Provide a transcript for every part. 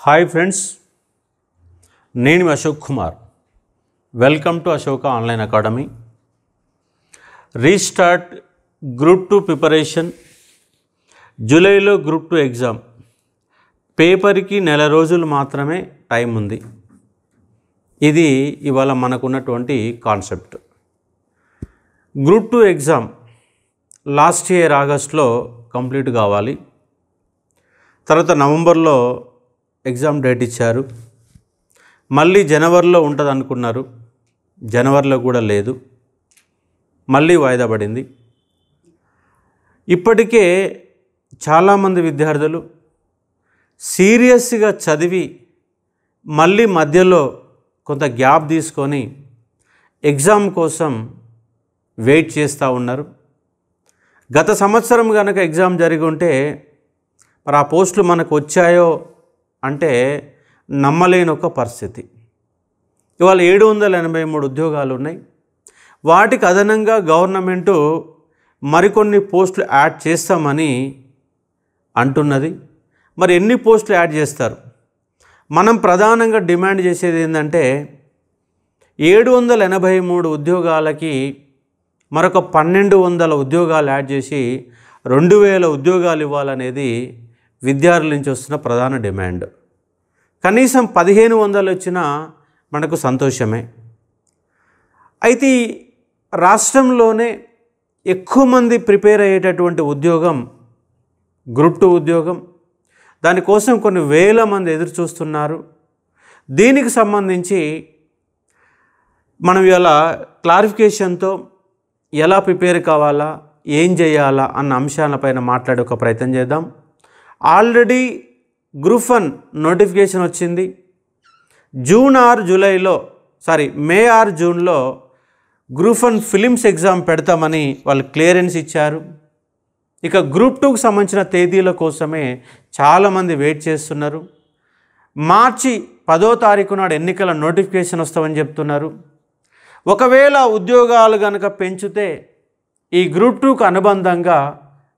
Hi friends, నేను మీ Ashok Kumar. Welcome to Ashoka online academy. Restart group 2 preparation. జూలైలో గ్రూప్ 2 ఎగ్జామ్ పేపర్కి నెల రోజులు మాత్రమే టైం ఉంది. ఇది ఇవాళ మనకున్నటువంటి concept. Group 2 exam last year ఆగస్ట్లో కంప్లీట్ కావాలి. తర్వాత నవంబర్లో ఎగ్జామ్ డేట్ ఇచ్చారు. మళ్ళీ జనవరిలో ఉంటుంది అనుకున్నారు, జనవరిలో కూడా లేదు, మళ్ళీ వాయిదా పడింది. ఇప్పటికే చాలామంది విద్యార్థులు సీరియస్గా చదివి మళ్ళీ మధ్యలో కొంత గ్యాప్ తీసుకొని ఎగ్జామ్ కోసం వెయిట్ చేస్తూ ఉన్నారు. గత సంవత్సరం కనుక ఎగ్జామ్ జరిగి ఉంటే మరి ఆ పోస్టులు మనకు వచ్చాయో అంటే నమ్మలేని ఒక పరిస్థితి. ఇవాళ 783 ఉద్యోగాలు ఉన్నాయి. వాటికి అదనంగా గవర్నమెంటు మరికొన్ని పోస్టులు యాడ్ చేస్తామని అంటున్నది. మరి ఎన్ని పోస్టులు యాడ్ చేస్తారు? మనం ప్రధానంగా డిమాండ్ చేసేది ఏంటంటే 783 ఉద్యోగాలకి మరొక 1200 ఉద్యోగాలు యాడ్ చేసి 2000 ఉద్యోగాలు ఇవ్వాలనేది విద్యార్థుల నుంచి వస్తున్న ప్రధాన డిమాండ్. కనీసం 1500 వచ్చినా మనకు సంతోషమే. అయితే రాష్ట్రంలోనే ఎక్కువ మంది ప్రిపేర్ అయ్యేటటువంటి ఉద్యోగం గ్రూప్ 2 ఉద్యోగం. దానికోసం కొన్ని వేల మంది ఎదురు చూస్తున్నారు. దీనికి సంబంధించి మనం ఇలా క్లారిఫికేషన్తో ఎలా ప్రిపేర్ కావాలా, ఏం చేయాలా అన్న అంశాలపైన మాట్లాడే ఒక ప్రయత్నం చేద్దాం. ఆల్రెడీ గ్రూప్ 1 నోటిఫికేషన్ వచ్చింది. మే ఆర్ జూన్లో గ్రూప్ 1 ఫిలిమ్స్ ఎగ్జామ్ పెడతామని వాళ్ళు క్లియరెన్స్ ఇచ్చారు. ఇక గ్రూప్ 2కు సంబంధించిన తేదీల కోసమే చాలామంది వెయిట్ చేస్తున్నారు. మార్చి 10వ తారీఖు నాడు ఎన్నికల నోటిఫికేషన్ వస్తామని చెప్తున్నారు. ఒకవేళ ఉద్యోగాలు కనుక పెంచితే ఈ గ్రూప్ 2కు అనుబంధంగా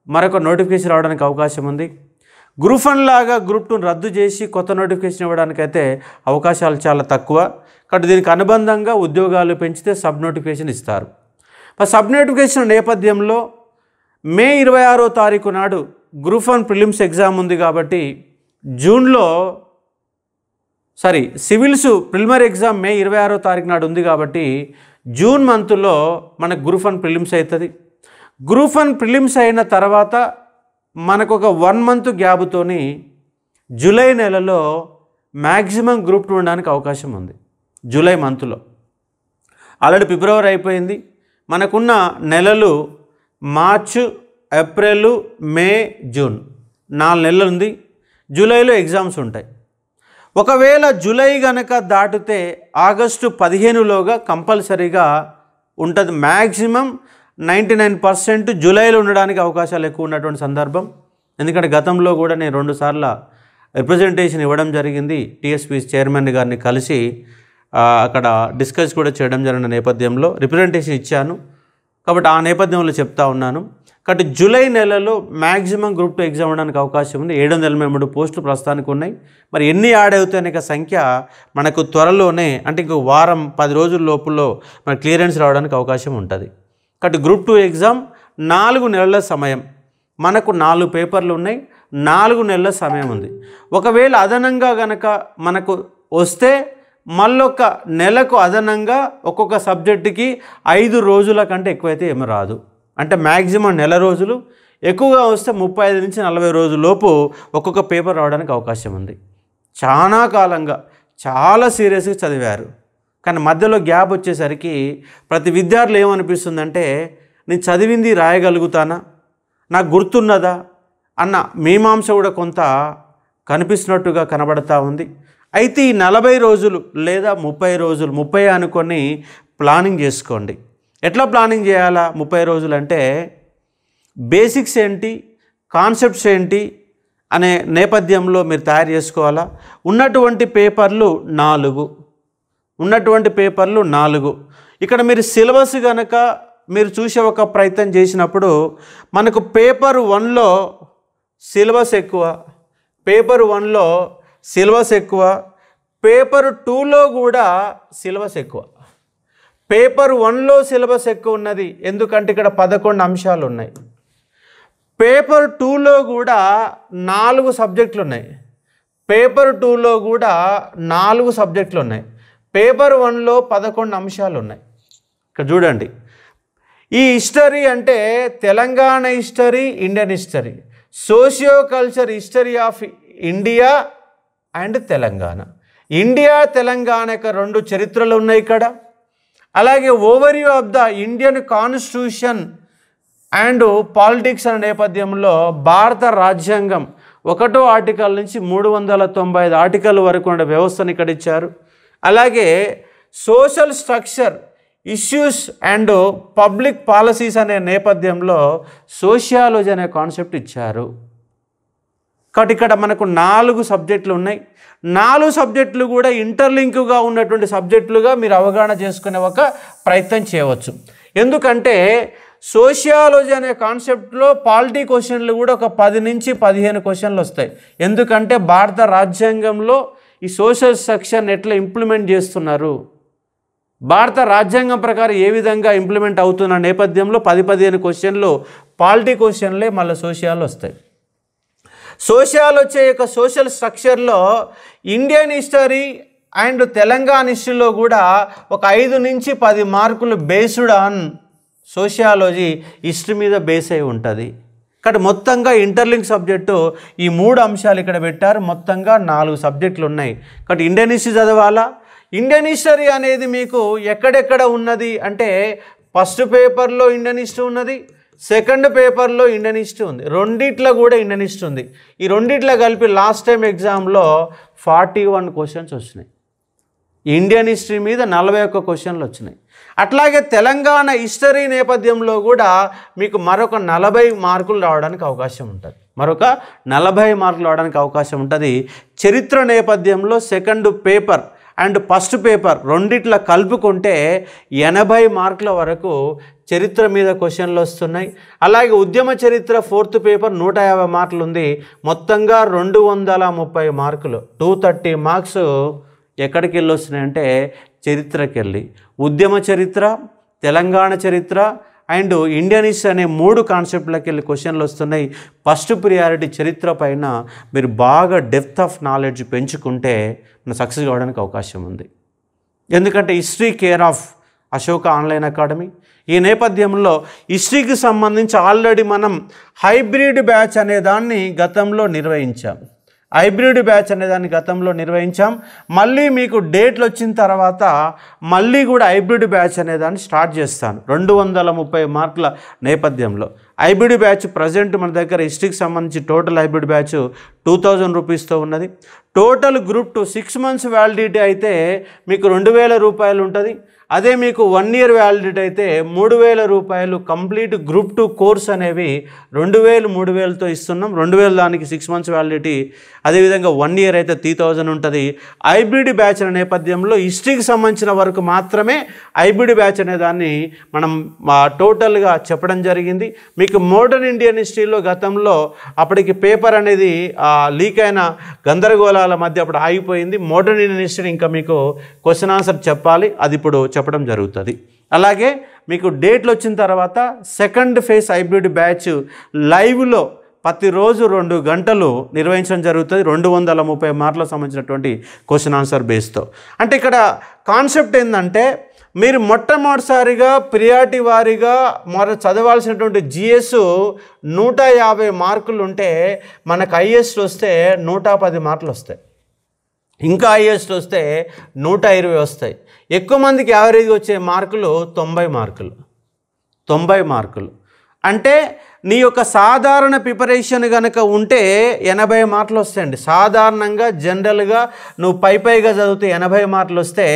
మరొక నోటిఫికేషన్ రావడానికి అవకాశం ఉంది. గ్రూప్ 1 లాగా గ్రూప్ 2 రద్దు చేసి కొత్త నోటిఫికేషన్ ఇవ్వడానికైతే అవకాశాలు చాలా తక్కువ. కాబట్టి దీనికి అనుబంధంగా ఉద్యోగాలు పెంచితే సబ్ నోటిఫికేషన్ ఇస్తారు. సబ్ నోటిఫికేషన్ నేపథ్యంలో మే 26వ తారీఖు నాడు గ్రూప్ 1 ప్రిలిమ్స్ ఎగ్జామ్ ఉంది కాబట్టి సివిల్స్ ప్రిలిమినరీ ఎగ్జామ్ మే 26వ తారీఖు నాడు ఉంది కాబట్టి జూన్ మంత్లో మనకు గ్రూప్ 1 ప్రిలిమ్స్ అవుతుంది. గ్రూప్ 1 ప్రిలిమ్స్ అయిన తర్వాత మనకు ఒక 1 మంత్ గ్యాప్తోని జూలై నెలలో మ్యాక్సిమం గ్రూప్ 2 ఉండడానికి అవకాశం ఉంది. జూలై మంత్లో ఆల్రెడీ ఫిబ్రవరి అయిపోయింది. మనకున్న నెలలు మార్చు, ఏప్రిల్, మే, జూన్ 4 నెలలు ఉంది. జూలైలో ఎగ్జామ్స్ ఉంటాయి. ఒకవేళ జూలై కనుక దాటితే ఆగస్టు 15లోగా కంపల్సరీగా ఉంటుంది. మ్యాక్సిమం 99% జూలైలో ఉండడానికి అవకాశాలు ఎక్కువ ఉన్నటువంటి సందర్భం. ఎందుకంటే గతంలో కూడా నేను 2 సార్లు రిప్రజెంటేషన్ ఇవ్వడం జరిగింది. టీఎస్పీ చైర్మన్ గారిని కలిసి అక్కడ డిస్కస్ కూడా చేయడం జరిగిన నేపథ్యంలో రిప్రజెంటేషన్ ఇచ్చాను. కాబట్టి ఆ నేపథ్యంలో చెప్తా ఉన్నాను. కాబట్టి జూలై నెలలో మ్యాక్సిమం గ్రూప్ 2 ఎగ్జామ్ ఉండడానికి అవకాశం ఉంది. 783 పోస్టులు ప్రస్తుతానికి ఉన్నాయి. మరి ఎన్ని యాడ్ అవుతాయనే సంఖ్య మనకు త్వరలోనే, అంటే ఇంకో వారం 10 రోజుల లోపులో మన క్లియరెన్స్ రావడానికి అవకాశం ఉంటుంది. కాబట్టి గ్రూప్ 2 ఎగ్జామ్ 4 నెలల సమయం, మనకు 4 పేపర్లు ఉన్నాయి, 4 నెలల సమయం ఉంది. ఒకవేళ అదనంగా కనుక మనకు వస్తే మళ్ళొక నెలకు అదనంగా ఒక్కొక్క సబ్జెక్టుకి 5 రోజుల కంటే ఎక్కువైతే ఏమి రాదు. అంటే మ్యాక్సిమం నెల రోజులు, ఎక్కువగా వస్తే 35 నుంచి 40 రోజుల లోపు ఒక్కొక్క పేపర్ రావడానికి అవకాశం ఉంది. చాలా కాలంగా చాలా సీరియస్గా చదివారు, కానీ మధ్యలో గ్యాప్ వచ్చేసరికి ప్రతి విద్యార్థులు ఏమనిపిస్తుందంటే నేను చదివింది రాయగలుగుతానా, నాకు గుర్తున్నదా అన్న మీమాంస కూడా కొంత కనిపిస్తున్నట్టుగా కనబడతా ఉంది. అయితే ఈ 40 రోజులు లేదా 30 రోజులు, 30 అనుకొని ప్లానింగ్ చేసుకోండి. ఎట్లా ప్లానింగ్ చేయాలా? 30 రోజులు అంటే బేసిక్స్ ఏంటి, కాన్సెప్ట్స్ ఏంటి అనే నేపథ్యంలో మీరు తయారు చేసుకోవాలా. ఉన్నటువంటి పేపర్లు 4. ఇక్కడ మీరు సిలబస్ కనుక మీరు చూసే ఒక ప్రయత్నం చేసినప్పుడు మనకు పేపర్ 1లో సిలబస్ ఎక్కువ, పేపర్ 1లో సిలబస్ ఎక్కువ, పేపర్ 2లో కూడా సిలబస్ ఎక్కువ. పేపర్ 1లో సిలబస్ ఎక్కువ ఉన్నది, ఎందుకంటే ఇక్కడ 11 అంశాలు ఉన్నాయి. పేపర్ 2లో కూడా 4 సబ్జెక్టులు ఉన్నాయి. పేపర్ 2లో కూడా 4 సబ్జెక్టులు ఉన్నాయి. పేపర్ 1లో 11 అంశాలు ఉన్నాయి. ఇక్కడ చూడండి, ఈ హిస్టరీ అంటే Telangana history, Indian history, socio culture history of India and Telangana. India తెలంగాణకు 2 చరిత్రలు ఉన్నాయి ఇక్కడ. అలాగే overview of the Indian constitution and politics అనే నేపథ్యంలో భారత రాజ్యాంగం 1వ ఆర్టికల్ నుంచి 395 ఆర్టికల్ వరకు ఉండే వ్యవస్థను ఇక్కడ ఇచ్చారు. అలాగే social structure, issues and public policies అనే నేపథ్యంలో సోషియాలజీ అనే కాన్సెప్ట్ ఇచ్చారు. కాబట్టి ఇక్కడ మనకు 4 సబ్జెక్టులు ఉన్నాయి. 4 సబ్జెక్టులు కూడా ఇంటర్లింక్గా ఉన్నటువంటి సబ్జెక్టులుగా మీరు అవగాహన చేసుకునే ఒక ప్రయత్నం చేయవచ్చు. ఎందుకంటే సోషియాలజీ అనే కాన్సెప్ట్లో పాలిటీ క్వశ్చన్లు కూడా ఒక 10 నుంచి 15 క్వశ్చన్లు వస్తాయి. ఎందుకంటే భారత రాజ్యాంగంలో ఈ సోషల్ సెక్షన్ ఎట్లా ఇంప్లిమెంట్ చేస్తున్నారు, భారత రాజ్యాంగం ప్రకారం ఏ విధంగా ఇంప్లిమెంట్ అవుతున్న నేపథ్యంలో 10-15 క్వశ్చన్లు పాలిటీ క్వశ్చన్లే మళ్ళీ సోషియాలు వస్తాయి. సోషియాలజీ యొక్క సోషల్ స్ట్రక్చర్లో ఇండియన్ హిస్టరీ అండ్ తెలంగాణ హిస్టరీలో కూడా ఒక 5 నుంచి 10 మార్కులు బేస్డ్ ఆన్ సోషియాలజీ హిస్టరీ మీద బేస్ అయి ఉంటుంది. ఇక్కడ మొత్తంగా ఇంటర్లింక్ సబ్జెక్టు ఈ 3 అంశాలు ఇక్కడ పెట్టారు. మొత్తంగా 4 సబ్జెక్టులు ఉన్నాయి. కాబట్టి ఇండియన్ హిస్టరీ చదవాలా. ఇండియన్ హిస్టరీ అనేది మీకు ఎక్కడెక్కడ ఉన్నది అంటే ఫస్ట్ పేపర్లో ఇండియన్ హిస్టరీ ఉన్నది, సెకండ్ పేపర్లో ఇండియన్ హిస్టరీ ఉంది, రెండిట్లో కూడా ఇండియన్ హిస్టరీ ఉంది. ఈ రెండిట్లో కలిపి లాస్ట్ టైం ఎగ్జామ్లో 41 క్వశ్చన్స్ వచ్చినాయి. ఇండియన్ హిస్టరీ మీద 41 క్వశ్చన్లు వచ్చినాయి. అట్లాగే తెలంగాణ హిస్టరీ నేపథ్యంలో కూడా మీకు మరొక 40 మార్కులు రావడానికి అవకాశం ఉంటుంది. మరొక 40 మార్కులు రావడానికి అవకాశం ఉంటుంది. చరిత్ర నేపథ్యంలో second paper and first paper రెండిట్లో కలుపుకుంటే 80 మార్కుల వరకు చరిత్ర మీద క్వశ్చన్లు వస్తున్నాయి. అలాగే ఉద్యమ చరిత్ర 4th పేపర్ 150 మార్కులు ఉంది. మొత్తంగా 230 మార్కులు, 230 మార్క్స్ ఎక్కడికి వెళ్ళి వస్తున్నాయంటే చరిత్రకి వెళ్ళి. ఉద్యమ చరిత్ర, తెలంగాణ చరిత్ర అండ్ ఇండియన్ హిస్టరీ అనే 3 కాన్సెప్ట్లకి వెళ్ళి క్వశ్చన్లు వస్తున్నాయి. ఫస్ట్ ప్రియారిటీ చరిత్ర పైన మీరు బాగా డెప్త్ ఆఫ్ నాలెడ్జ్ పెంచుకుంటే మనం సక్సెస్ కావడానికి అవకాశం ఉంది. ఎందుకంటే history care of Ashoka online academy. ఈ నేపథ్యంలో హిస్టరీకి సంబంధించి ఆల్రెడీ మనం హైబ్రిడ్ బ్యాచ్ అనే దాన్ని గతంలో నిర్వహించాం. మళ్ళీ మీకు డేట్లు వచ్చిన తర్వాత మళ్ళీ కూడా హైబ్రిడ్ బ్యాచ్ అనేదాన్ని స్టార్ట్ చేస్తాను 230 మార్కుల నేపథ్యంలో. హైబ్రిడ్ బ్యాచ్ ప్రజెంట్ మన దగ్గర హిస్టరీకి సంబంధించి టోటల్ హైబ్రిడ్ బ్యాచ్ 2000 రూపీస్తో ఉన్నది. టోటల్ గ్రూప్ 2 6 months వ్యాలిడిటీ అయితే మీకు 2000 రూపాయలు ఉంటుంది. అదే మీకు 1 year వ్యాలిడిటీ అయితే 3000 రూపాయలు కంప్లీట్ గ్రూప్ 2 కోర్స్ అనేవి 2000 3000తో ఇస్తున్నాం. 2000 దానికి 6 months వ్యాలిడిటీ, అదేవిధంగా 1 year అయితే 3000 ఉంటుంది. హైబ్రిడ్ బ్యాచ్ అనే నేపథ్యంలో హిస్టరీకి సంబంధించిన వరకు మాత్రమే హైబ్రిడ్ బ్యాచ్ అనే దాన్ని మనం టోటల్గా చెప్పడం జరిగింది. మీకు మోడర్న్ ఇండియన్ హిస్టరీలో గతంలో అప్పటికి పేపర్ అనేది లీక్ అయిన గందరగోళాల మధ్య అప్పుడు ఆగిపోయింది. మోడర్న్ ఇండియన్ హిస్టరీ ఇంకా మీకు క్వశ్చన్ ఆన్సర్ చెప్పాలి, అది ఇప్పుడు చెప్పడం జరుగుతుంది. అలాగే మీకు డేట్లు వచ్చిన తర్వాత సెకండ్ ఫేజ్ హైబ్రిడ్ బ్యాచ్ లైవ్లో ప్రతిరోజు 2 గంటలు నిర్వహించడం జరుగుతుంది. 230 మార్కులకు సంబంధించినటువంటి క్వశ్చన్ ఆన్సర్ బేస్తో. అంటే ఇక్కడ కాన్సెప్ట్ ఏంటంటే మీరు మొట్టమొదటిసారిగా ప్రియారిటీ వారీగా చదవాల్సినటువంటి జిఎస్ 150 మార్కులు ఉంటే మనకు హైయెస్ట్ వస్తే 110 మార్కులు వస్తాయి. ఇంకా హైయెస్ట్ వస్తే 120 వస్తాయి. ఎక్కువ మందికి యావరేజ్ వచ్చే మార్కులు 90 మార్కులు. అంటే నీ యొక్క సాధారణ ప్రిపరేషన్ కనుక ఉంటే 80 మార్కులు వస్తాయండి. సాధారణంగా జనరల్గా నువ్వు పైగా చదివితే 80 మార్కులు వస్తే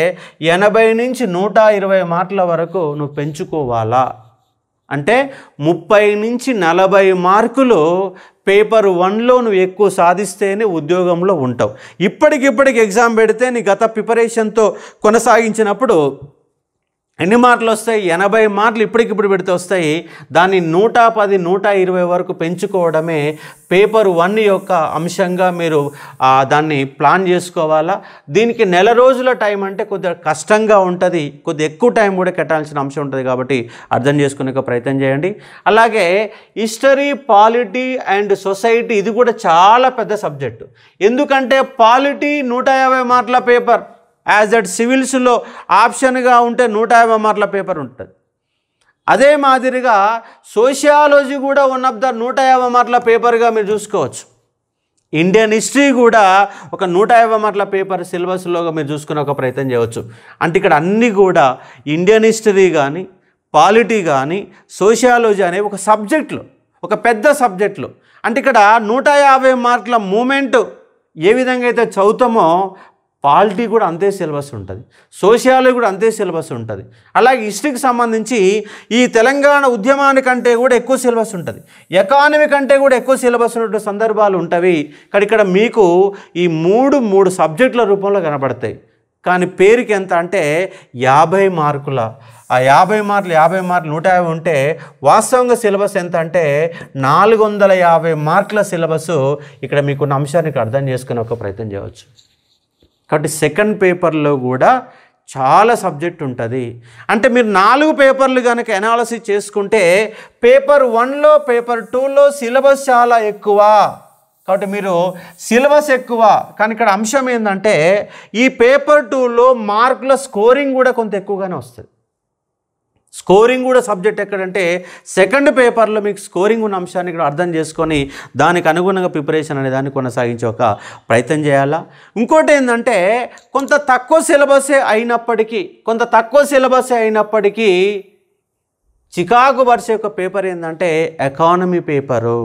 80 నుంచి 120 మార్కుల వరకు నువ్వు పెంచుకోవాలా. అంటే 30 నుంచి 40 మార్కులు పేపర్ 1లో నువ్వు ఎక్కువ సాధిస్తేనే ఉద్యోగంలో ఉంటావు. ఇప్పటికిప్పటికి ఎగ్జామ్ పెడితే నీ గత ప్రిపరేషన్తో కొనసాగించినప్పుడు ఎన్ని మార్కులు వస్తాయి? 80 మార్కులు ఇప్పటికిప్పుడు పెడితే వస్తాయి. దాన్ని 110, 120 వరకు పెంచుకోవడమే పేపర్ 1 యొక్క అంశంగా మీరు దాన్ని ప్లాన్ చేసుకోవాలా. దీనికి నెల రోజుల టైం అంటే కొద్దిగా కష్టంగా ఉంటుంది, కొద్దిగా ఎక్కువ టైం కూడా కేటాయించిన అంశం ఉంటుంది. కాబట్టి అర్థం చేసుకునే ప్రయత్నం చేయండి. అలాగే హిస్టరీ, పాలిటీ అండ్ సొసైటీ ఇది కూడా చాలా పెద్ద సబ్జెక్టు. ఎందుకంటే పాలిటీ 150 మార్కుల పేపర్, యాజ్ దట్ సివిల్స్లో ఆప్షన్గా ఉంటే 150 మార్కుల పేపర్ ఉంటుంది. అదే మాదిరిగా సోషియాలజీ కూడా వన్ ఆఫ్ ద 150 మార్కుల పేపర్గా మీరు చూసుకోవచ్చు. ఇండియన్ హిస్టరీ కూడా ఒక 150 మార్కుల పేపర్ సిలబస్లోగా మీరు చూసుకునే ఒక ప్రయత్నం చేయవచ్చు. అంటే ఇక్కడ అన్నీ కూడా ఇండియన్ హిస్టరీ కానీ, పాలిటీ కానీ, సోషియాలజీ అనే ఒక సబ్జెక్టులు, ఒక పెద్ద సబ్జెక్టులు. అంటే ఇక్కడ 150 మార్కుల మూమెంట్ ఏ విధంగా అయితే చదువుతామో పాలిటీ కూడా అంతే సిలబస్ ఉంటుంది, సోషియాలజీ కూడా అంతే సిలబస్ ఉంటుంది. అలాగే హిస్టరీకి సంబంధించి ఈ తెలంగాణ ఉద్యమానికంటే కూడా ఎక్కువ సిలబస్ ఉంటుంది, ఎకానమీ కంటే కూడా ఎక్కువ సిలబస్ ఉన్న సందర్భాలు ఉంటవి. ఇక్కడ మీకు ఈ మూడు సబ్జెక్టుల రూపంలో కనబడతాయి. కానీ పేరుకి ఎంత అంటే 50 మార్కుల, ఆ 50 మార్కులు 150 ఉంటే వాస్తవంగా సిలబస్ ఎంత అంటే 450 మార్కుల సిలబస్ ఇక్కడ మీకున్న అంశానికి అర్థం చేసుకునే ఒక ప్రయత్నం చేయవచ్చు. కాబట్టి సెకండ్ పేపర్లో కూడా చాలా సబ్జెక్ట్ ఉంటుంది. అంటే మీరు 4 పేపర్లు కనుక అనాలిసిస్ చేసుకుంటే పేపర్ 1లో, పేపర్ 2లో సిలబస్ చాలా ఎక్కువ. కాబట్టి మీరు సిలబస్ ఎక్కువ, కానీ ఇక్కడ అంశం ఏంటంటే ఈ పేపర్ 2లో మార్కుల స్కోరింగ్ కూడా కొంత ఎక్కువగానే వస్తుంది. స్కోరింగ్ కూడా సబ్జెక్ట్ ఎక్కడంటే సెకండ్ పేపర్లో మీకు స్కోరింగ్ ఉన్న అంశాన్ని ఇక్కడ అర్థం చేసుకొని దానికి అనుగుణంగా ప్రిపరేషన్ అనే దాన్ని కొనసాగించే ఒక ప్రయత్నం చేయాలా. ఇంకోటి ఏంటంటే కొంత తక్కువ సిలబసే అయినప్పటికీ చికాగో వర్స్ యొక్క పేపర్ ఏంటంటే ఎకానమీ పేపరు.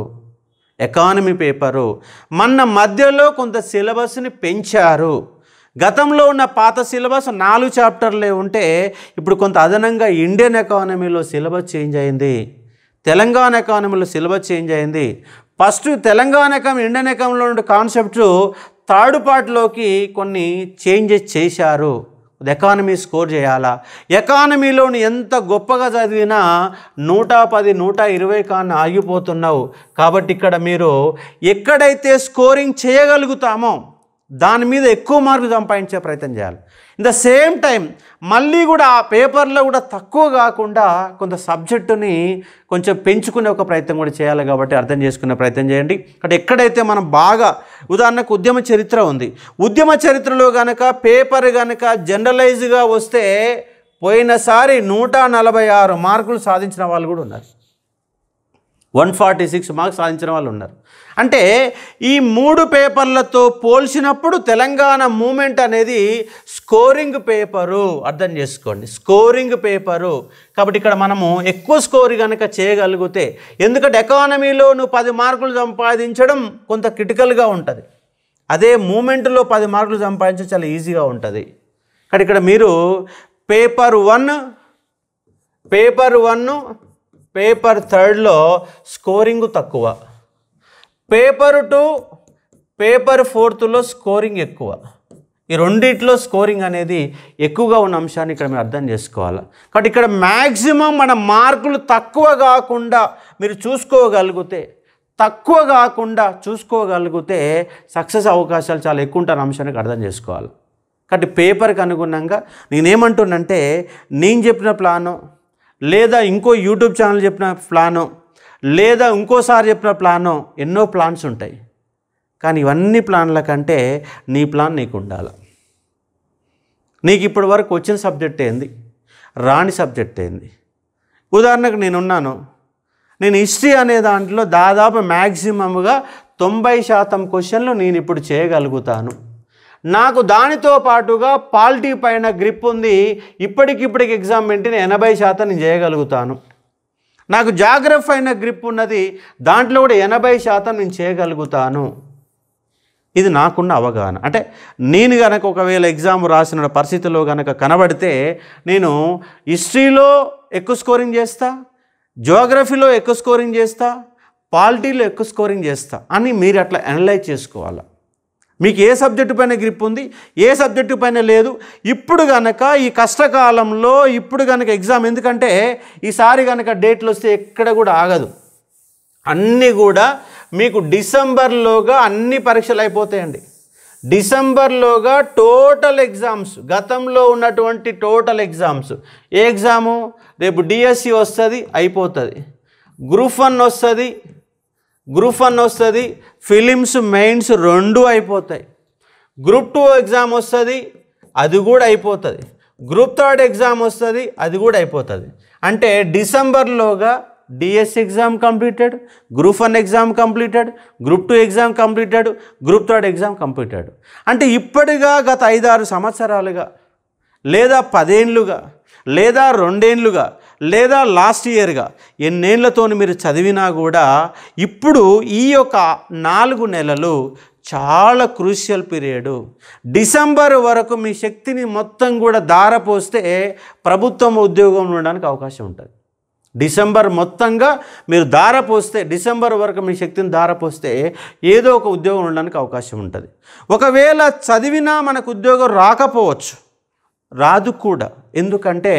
మన మధ్యలో కొంత సిలబస్ని పెంచారు. గతంలో ఉన్న పాత సిలబస్ 4 చాప్టర్లే ఉంటే ఇప్పుడు కొంత అదనంగా ఇండియన్ ఎకానమీలో సిలబస్ చేంజ్ అయింది, తెలంగాణ ఎకానమీలో సిలబస్ చేంజ్ అయింది. ఫస్ట్ తెలంగాణ ఎకానమీ, ఇండియన్ ఎకానమీలో ఉండే కాన్సెప్ట్స్ థర్డ్ పార్ట్లోకి కొన్ని చేంజెస్ చేశారు. ఎకానమీ స్కోర్ చేయాలా, ఎకానమీలోని ఎంత గొప్పగా చదివినా 110, 120 కాన్న ఆగిపోతున్నావు. కాబట్టి ఇక్కడ మీరు ఎక్కడైతే స్కోరింగ్ చేయగలుగుతామో దాని మీద ఎక్కువ మార్కులు సంపాదించే ప్రయత్నం చేయాలి. ఇన్ ద సేమ్ టైం మళ్ళీ కూడా ఆ పేపర్లో కూడా తక్కువ కాకుండా కొంత సబ్జెక్టుని కొంచెం పెంచుకునే ఒక ప్రయత్నం కూడా చేయాలి. కాబట్టి అర్థం చేసుకునే ప్రయత్నం చేయండి. అంటే ఎక్కడైతే మనం బాగా ఉదాహరణకు ఉద్యమ చరిత్ర ఉంది, ఉద్యమ చరిత్రలో కనుక పేపర్ కనుక జనరలైజ్గా వస్తే పోయినసారి 146 మార్కులు సాధించిన వాళ్ళు కూడా ఉన్నారు, 146 మార్క్స్ సాధించిన వాళ్ళు ఉన్నారు. అంటే ఈ 3 పేపర్లతో పోల్చినప్పుడు తెలంగాణ మూమెంట్ అనేది స్కోరింగ్ పేపరు, అర్థం చేసుకోండి, స్కోరింగ్ పేపరు. కాబట్టి ఇక్కడ మనము ఎక్కువ స్కోర్ కనుక చేయగలిగితే, ఎందుకంటే ఎకానమీలో నువ్వు 10 మార్కులు సంపాదించడం కొంత క్రిటికల్గా ఉంటుంది, అదే మూమెంట్లో 10 మార్కులు సంపాదించడం చాలా ఈజీగా ఉంటుంది. కానీ ఇక్కడ మీరు పేపర్ 1, పేపర్ 3లో స్కోరింగ్ తక్కువ, పేపర్ 2, పేపర్ 4లో స్కోరింగ్ ఎక్కువ. ఈ రెండిట్లో స్కోరింగ్ అనేది ఎక్కువగా ఉన్న అంశాన్ని ఇక్కడ మీరు అర్థం చేసుకోవాలి. కాబట్టి ఇక్కడ మ్యాక్సిమం మన మార్కులు తక్కువ కాకుండా మీరు చూసుకోగలిగితే సక్సెస్ అవకాశాలు చాలా ఎక్కువ ఉంటారు అంశానికి అర్థం చేసుకోవాలి. కాబట్టి పేపర్కి అనుగుణంగా నేనేమంటున్నంటే నేను చెప్పిన ప్లాను, లేదా ఇంకో యూట్యూబ్ ఛానల్ చెప్పిన ప్లాను, లేదా ఇంకోసారి చెప్పిన ప్లాను, ఎన్నో ప్లాన్స్ ఉంటాయి. కానీ ఇవన్నీ ప్లాన్ల కంటే నీ ప్లాన్ నీకు ఉండాలి. నీకు ఇప్పటి వరకు వచ్చిన సబ్జెక్ట్ ఏంది, రాని సబ్జెక్ట్ ఏంది. ఉదాహరణకు నేను హిస్టరీ అనే దాంట్లో దాదాపు మ్యాక్సిమమ్గా 90% క్వశ్చన్లు నేను ఇప్పుడు చేయగలుగుతాను. నాకు దానితో పాటుగా పాలిటీ పైన గ్రిప్ ఉంది, ఇప్పటికిప్పటికి ఎగ్జామ్ పెట్టి 80% నేను చేయగలుగుతాను. నాకు జాగ్రఫీ అయిన గ్రిప్ ఉన్నది, దాంట్లో కూడా 80% నేను చేయగలుగుతాను. ఇది నాకున్న అవగాహన. అంటే నేను కనుక ఒకవేళ ఎగ్జామ్ రాసిన పరిస్థితుల్లో కనుక కనబడితే నేను హిస్టరీలో ఎక్కువ స్కోరింగ్ చేస్తా, జియోగ్రఫీలో ఎక్కువ స్కోరింగ్ చేస్తా, పాలిటీలో ఎక్కువ స్కోరింగ్ చేస్తా అని మీరు అట్లా అనలైజ్ చేసుకోవాలి. మీకు ఏ సబ్జెక్టు పైన గ్రిప్ ఉంది, ఏ సబ్జెక్టు పైన లేదు. ఇప్పుడు కనుక ఈ కష్టకాలంలో ఇప్పుడు కనుక ఎగ్జామ్, ఎందుకంటే ఈసారి కనుక డేట్లు వస్తే ఎక్కడ కూడా ఆగదు, అన్నీ కూడా మీకు డిసెంబర్లోగా అన్ని పరీక్షలు అయిపోతాయండి. డిసెంబర్లోగా టోటల్ ఎగ్జామ్స్, గతంలో ఉన్నటువంటి టోటల్ ఎగ్జామ్స్. ఏ ఎగ్జాము? రేపు డిఎస్సి వస్తుంది, అయిపోతుంది. గ్రూప్ 1 వస్తుంది, ఫిలిమ్స్ మెయిన్స్ 2 అయిపోతాయి. గ్రూప్ 2 ఎగ్జామ్ వస్తుంది, అది కూడా అయిపోతుంది. గ్రూప్ 3 ఎగ్జామ్ వస్తుంది, అది కూడా అయిపోతుంది. అంటే డిసెంబర్లోగా DSC exam completed, group 1 exam completed, group 2 exam completed, group 3 exam completed. అంటే ఇప్పటిగా గత 5-6 సంవత్సరాలుగా, లేదా 10 ఏళ్ళుగా, లేదా 2 ఏళ్ళుగా, లేదా లాస్ట్ ఇయర్గా ఎన్నేళ్లతో మీరు చదివినా కూడా ఇప్పుడు ఈ యొక్క 4 నెలలు చాలా క్రూషియల్ పీరియడ్. డిసెంబర్ వరకు మీ శక్తిని మొత్తం కూడా ధారపోస్తే ప్రభుత్వం ఉద్యోగంలో ఉండడానికి అవకాశం ఉంటుంది. డిసెంబర్ మొత్తంగా మీరు ధారపోస్తే, డిసెంబర్ వరకు మీ శక్తిని ధారపోస్తే ఏదో ఒక ఉద్యోగం ఉండడానికి అవకాశం ఉంటుంది. ఒకవేళ చదివినా మనకు ఉద్యోగం రాకపోవచ్చు, రాదు కూడా. ఎందుకంటే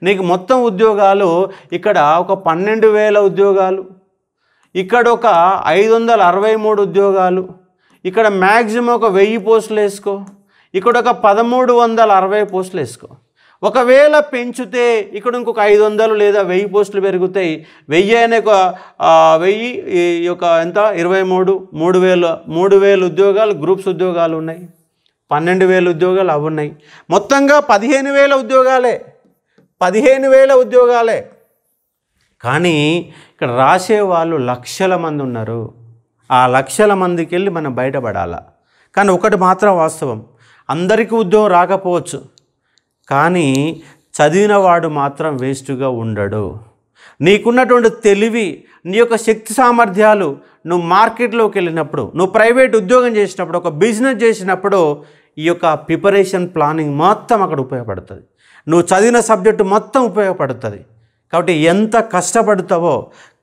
నీకు మొత్తం ఉద్యోగాలు ఇక్కడ ఒక 12,000 ఉద్యోగాలు, ఇక్కడ ఒక 563 ఉద్యోగాలు, ఇక్కడ మ్యాక్సిమం ఒక 1000 పోస్టులు వేసుకో, ఇక్కడ ఒక 1360 పోస్టులు వేసుకో. ఒకవేళ పెంచితే ఇక్కడ ఇంకొక 500 లేదా 1000 పోస్టులు పెరుగుతాయి. 1000 అనే ఒక 1000 ఈ యొక్క ఎంత 23 3000 ఉద్యోగాలు గ్రూప్స్ ఉద్యోగాలు ఉన్నాయి, 12,000 ఉద్యోగాలు అవి ఉన్నాయి. మొత్తంగా 15,000 ఉద్యోగాలే, 15,000 ఉద్యోగాలే. కానీ ఇక్కడ రాసే వాళ్ళు లక్షల మంది ఉన్నారు. ఆ లక్షల మందికి వెళ్ళి మనం బయటపడాలా. కానీ ఒకటి మాత్రం వాస్తవం, అందరికీ ఉద్యోగం రాకపోవచ్చు, కానీ చదివిన వాడు మాత్రం వేస్ట్గా ఉండడు. నీకున్నటువంటి తెలివి, నీ యొక్క శక్తి సామర్థ్యాలు నువ్వు మార్కెట్లోకి వెళ్ళినప్పుడు, నువ్వు ప్రైవేట్ ఉద్యోగం చేసినప్పుడు, ఒక బిజినెస్ చేసినప్పుడు ఈ యొక్క ప్రిపరేషన్ ప్లానింగ్ మొత్తం అక్కడ ఉపయోగపడుతుంది. నువ్వు చదివిన సబ్జెక్టు మొత్తం ఉపయోగపడుతుంది. కాబట్టి ఎంత కష్టపడతావో,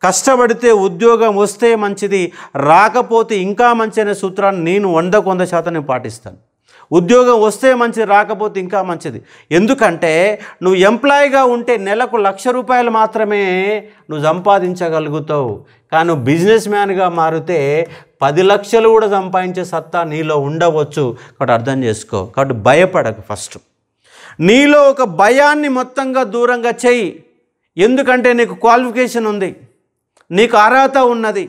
కష్టపడితే ఉద్యోగం వస్తే మంచిది, రాకపోతే ఇంకా మంచి అనే సూత్రాన్ని నేను 100% నేను పాటిస్తాను. ఉద్యోగం వస్తే మంచిది, రాకపోతే ఇంకా మంచిది. ఎందుకంటే నువ్వు ఎంప్లాయీగా ఉంటే నెలకు ₹1,00,000 మాత్రమే నువ్వు సంపాదించగలుగుతావు. కానీ నువ్వు బిజినెస్ మ్యాన్గా మారితే 10 లక్షలు కూడా సంపాదించే సత్తా నీలో ఉండవచ్చు. కాబట్టి అర్థం చేసుకో. కాబట్టి భయపడకు. ఫస్ట్ నీలో ఒక భయాన్ని మొత్తంగా దూరంగా చెయ్యి. ఎందుకంటే నీకు క్వాలిఫికేషన్ ఉంది, నీకు అర్హత ఉన్నది,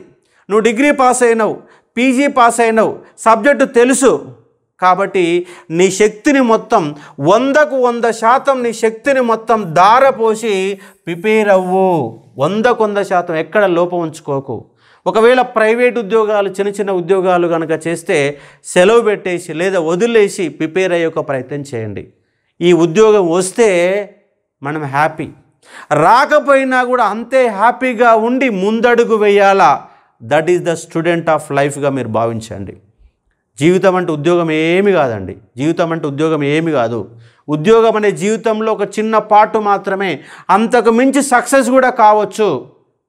నువ్వు డిగ్రీ పాస్ అయినావు, పీజీ పాస్ అయినావు, సబ్జెక్టు తెలుసు. కాబట్టి నీ శక్తిని మొత్తం 100కు 100% నీ శక్తిని మొత్తం ధారపోసి ప్రిపేర్ అవ్వు. 100కు 100% ఎక్కడ లోపం ఉంచుకోకు. ఒకవేళ ప్రైవేట్ ఉద్యోగాలు, చిన్న చిన్న ఉద్యోగాలు కనుక చేస్తే సెలవు పెట్టేసి లేదా వదిలేసి ప్రిపేర్ అయ్యే ఒక ప్రయత్నం చేయండి. ఈ ఉద్యోగం వస్తే మనం హ్యాపీ, రాకపోయినా కూడా అంతే హ్యాపీగా ఉండి ముందడుగు వేయాలా. That is the student of లైఫ్గా మీరు భావించండి. జీవితం అంటే ఉద్యోగం ఏమి కాదండి. జీవితం అంటే ఉద్యోగం ఏమి కాదు. ఉద్యోగం అనే జీవితంలో ఒక చిన్న పార్ట్ మాత్రమే, అంతకు మించి సక్సెస్ కూడా కావచ్చు.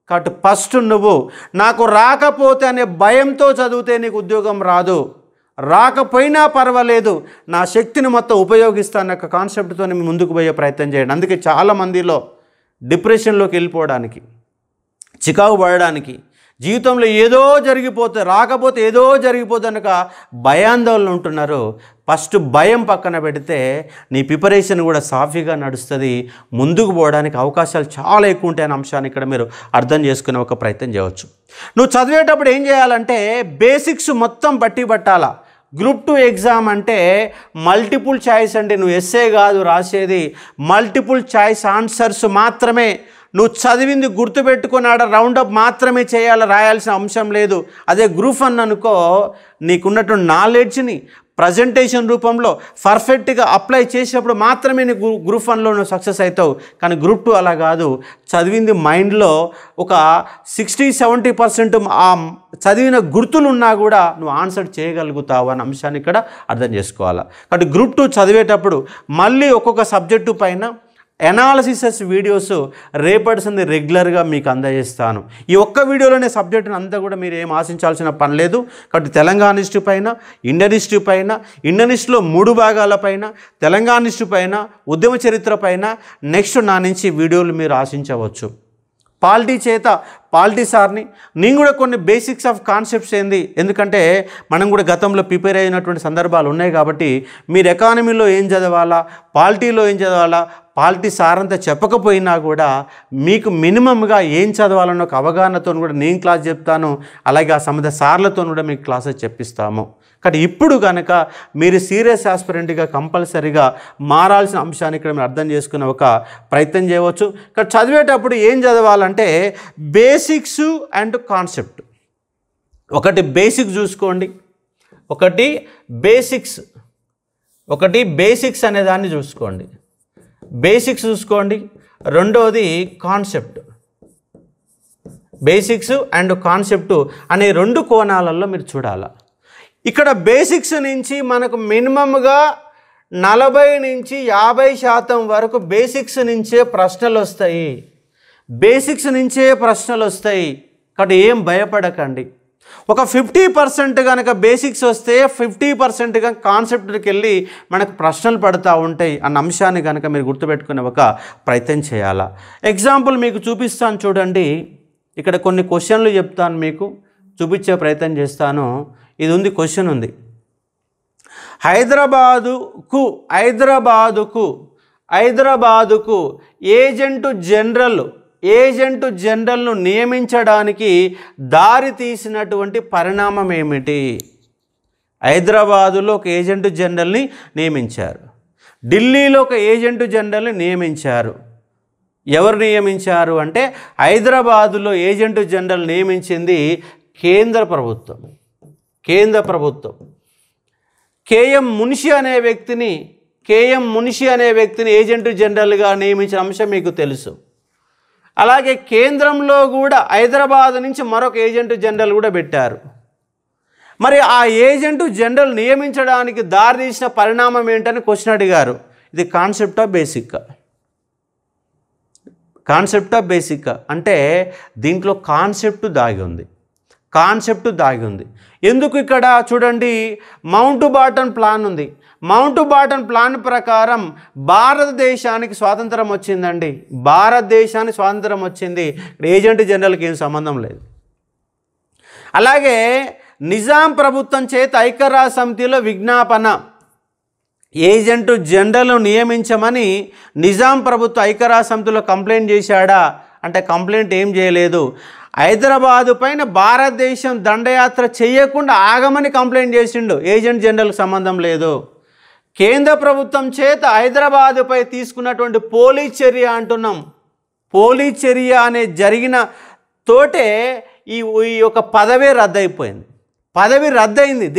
కాబట్టి ఫస్ట్ నువ్వు నాకు రాకపోతే అనే భయంతో చదివితే నీకు ఉద్యోగం రాదు. రాకపోయినా పర్వాలేదు, నా శక్తిని మొత్తం ఉపయోగిస్తాను అన్న కాన్సెప్ట్తో ముందుకు పోయే ప్రయత్నం చేయండి. అందుకే చాలామందిలో డిప్రెషన్లోకి వెళ్ళిపోవడానికి, చికాకు పడడానికి, జీవితంలో ఏదో జరిగిపోతే, రాకపోతే ఏదో జరిగిపోతే కనుక భయాందోళన ఉంటున్నారు. ఫస్ట్ భయం పక్కన పెడితే నీ ప్రిపరేషన్ కూడా సాఫీగా నడుస్తుంది. ముందుకు పోవడానికి అవకాశాలు చాలా ఎక్కువ ఉంటాయనే అంశాన్ని ఇక్కడ మీరు అర్థం చేసుకునే ఒక ప్రయత్నం చేయవచ్చు. నువ్వు చదివేటప్పుడు ఏం చేయాలంటే బేసిక్స్ మొత్తం బట్టి పట్టాలా. గ్రూప్ 2 ఎగ్జామ్ అంటే మల్టిపుల్ చాయిస్ అండి. నువ్వు ఎస్సే కాదు రాసేది, మల్టిపుల్ చాయిస్ ఆన్సర్స్ మాత్రమే. నువ్వు చదివింది గుర్తుపెట్టుకున్నాడ రౌండప్ మాత్రమే చేయాలి, రాయాల్సిన అంశం లేదు. అదే గ్రూప్ 1 అనుకో, నీకున్నటువంటి నాలెడ్జ్ని ప్రజెంటేషన్ రూపంలో పర్ఫెక్ట్గా అప్లై చేసేటప్పుడు మాత్రమే నీకు గ్రూప్ 1లో నువ్వు సక్సెస్ అవుతావు. కానీ గ్రూప్ 2 అలా కాదు. చదివింది మైండ్లో ఒక 60-70% ఆ చదివిన గుర్తులు ఉన్నా కూడా నువ్వు ఆన్సర్ చేయగలుగుతావు అన్న అంశాన్ని ఇక్కడ అర్థం చేసుకోవాలి. కాబట్టి గ్రూప్ 2 చదివేటప్పుడు మళ్ళీ ఒక్కొక్క సబ్జెక్టు పైన అనాలిసిస్ వీడియోస్ రేపటిసింది రెగ్యులర్గా మీకు అందజేస్తాను. ఈ ఒక్క వీడియోలోనే సబ్జెక్టుని అంతా కూడా మీరు ఏం ఆశించాల్సిన పని లేదు. కాబట్టి తెలంగాణ హిస్టరీ పైన, ఇండియన్ హిస్టరీ పైన, ఇండియన్ హిస్టరీలో 3 భాగాల పైన, తెలంగాణ హిస్టరీ పైన, ఉద్యమ చరిత్ర పైన నెక్స్ట్ నా నుంచి వీడియోలు మీరు ఆశించవచ్చు. పాలిటీ సార్ని నేను కూడా కొన్ని బేసిక్స్ ఆఫ్ కాన్సెప్ట్స్ ఏంది, ఎందుకంటే మనం కూడా గతంలో ప్రిపేర్ అయినటువంటి సందర్భాలు ఉన్నాయి. కాబట్టి మీరు ఎకానమీలో ఏం చదవాలా, పాలిటీలో ఏం చదవాలా, పాలిటీ సార్ అంతా చెప్పకపోయినా కూడా మీకు మినిమంగా ఏం చదవాలన్న ఒక అవగాహనతో కూడా నేను క్లాస్ చెప్తాను. అలాగే ఆ సంబంధ సార్లతో కూడా మీకు క్లాసెస్ చెప్పిస్తాము. కాబట్టి ఇప్పుడు కనుక మీరు సీరియస్ ఆస్పిరెంట్గా కంపల్సరీగా మారాల్సిన అంశాన్ని ఇక్కడ మీరు అర్థం చేసుకునే ఒక ప్రయత్నం చేయవచ్చు. ఇక్కడ చదివేటప్పుడు ఏం చదవాలంటే బేసిక్స్ అండ్ కాన్సెప్ట్. ఒకటి బేసిక్స్ చూసుకోండి, ఒకటి బేసిక్స్ అనే దాన్ని చూసుకోండి, బేసిక్స్ చూసుకోండి. రెండవది కాన్సెప్ట్. బేసిక్స్ అండ్ కాన్సెప్ట్ అనే 2 కోణాలలో మీరు చూడాలి. ఇక్కడ బేసిక్స్ నుంచి మనకు మినిమంగా 40 నుంచి 50% వరకు బేసిక్స్ నుంచే ప్రశ్నలు వస్తాయి. కాబట్టి ఏం భయపడకండి. ఒక 50% కనుక బేసిక్స్ వస్తే 50%గా కాన్సెప్ట్కి వెళ్ళి మనకు ప్రశ్నలు పడుతూ ఉంటాయి అన్న అంశాన్ని కనుక మీరు గుర్తుపెట్టుకునే ఒక ప్రయత్నం చేయాలా. ఎగ్జాంపుల్ మీకు చూపిస్తాను చూడండి. ఇక్కడ కొన్ని క్వశ్చన్లు చెప్తాను, మీకు చూపించే ప్రయత్నం చేస్తాను. ఇది ఉంది, క్వశ్చన్ ఉంది. హైదరాబాదుకు ఏజెంటు జనరల్ను నియమించడానికి దారి తీసినటువంటి పరిణామం ఏమిటి? హైదరాబాదులో ఒక ఏజెంటు జనరల్ని నియమించారు, ఢిల్లీలో ఒక ఏజెంటు జనరల్ని నియమించారు. ఎవరు నియమించారు అంటే హైదరాబాదులో ఏజెంటు జనరల్ నియమించింది కేంద్ర ప్రభుత్వం. కేఎం మున్షి అనే వ్యక్తిని ఏజెంటు జనరల్గా నియమించిన అంశం మీకు తెలుసు. అలాగే కేంద్రంలో కూడా హైదరాబాద్ నుంచి మరొక ఏజెంటు జనరల్ కూడా పెట్టారు. మరి ఆ ఏజెంటు జనరల్ నియమించడానికి దారితీసిన పరిణామం ఏంటని క్వశ్చన్ అడిగారు. ఇది కాన్సెప్టా బేసిక్కా అంటే దీంట్లో కాన్సెప్ట్ దాగి ఉంది. ఎందుకు ఇక్కడ చూడండి, మౌంట్ బాటన్ ప్లాన్ ఉంది. మౌంట్ బాటన్ ప్లాన్ ప్రకారం భారతదేశానికి స్వాతంత్రం వచ్చిందండి. ఏజెంట్ జనరల్కి ఏం సంబంధం లేదు. అలాగే నిజాం ప్రభుత్వం చేత ఐక్యరాజ్య సమితిలో విజ్ఞాపన, ఏజెంటు జనరల్ నియమించమని నిజాం ప్రభుత్వం ఐక్యరాజ్య సమితిలో కంప్లైంట్ చేశాడా అంటే కంప్లైంట్ ఏం చేయలేదు. హైదరాబాదు పైన భారతదేశం దండయాత్ర చేయకుండా ఆగమని కంప్లైంట్ చేసిండు. ఏజెంట్ జనరల్కి సంబంధం లేదు. కేంద్ర ప్రభుత్వం చేత హైదరాబాదుపై తీసుకున్నటువంటి పోలీస్ చర్య అంటున్నాం. పోలీస్ చర్య అనే జరిగిన తోటే ఈ యొక్క పదవే రద్దయిపోయింది.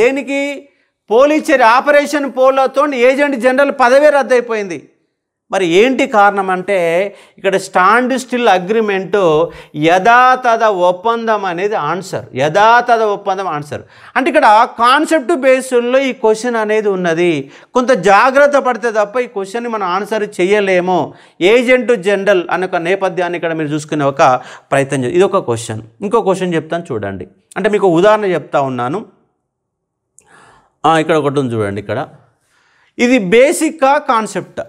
దేనికి? పోలీస్ చర్య, ఆపరేషన్ పోలోతో ఏజెంట్ జనరల్ పదవే రద్దయిపోయింది. మరి ఏంటి కారణం అంటే ఇక్కడ స్టాండ్ స్టిల్ అగ్రిమెంటు యథాతథ ఒప్పందం అనేది ఆన్సర్. అంటే ఇక్కడ కాన్సెప్ట్ బేస్డ్లో ఈ క్వశ్చన్ అనేది ఉన్నది. కొంత జాగ్రత్త పడితే తప్ప ఈ క్వశ్చన్ని మనం ఆన్సర్ చేయలేము. ఏజెంట్ జనరల్ అనే ఒక నేపథ్యాన్ని ఇక్కడ మీరు చూసుకునే ఒక ప్రయత్నం చేయండి. ఇది ఒక క్వశ్చన్. ఇంకో క్వశ్చన్ చెప్తాను చూడండి. అంటే మీకు ఉదాహరణ చెప్తా ఉన్నాను. ఇక్కడ ఒకటి ఉంది చూడండి. ఇక్కడ ఇది బేసిక్కా కాన్సెప్టా?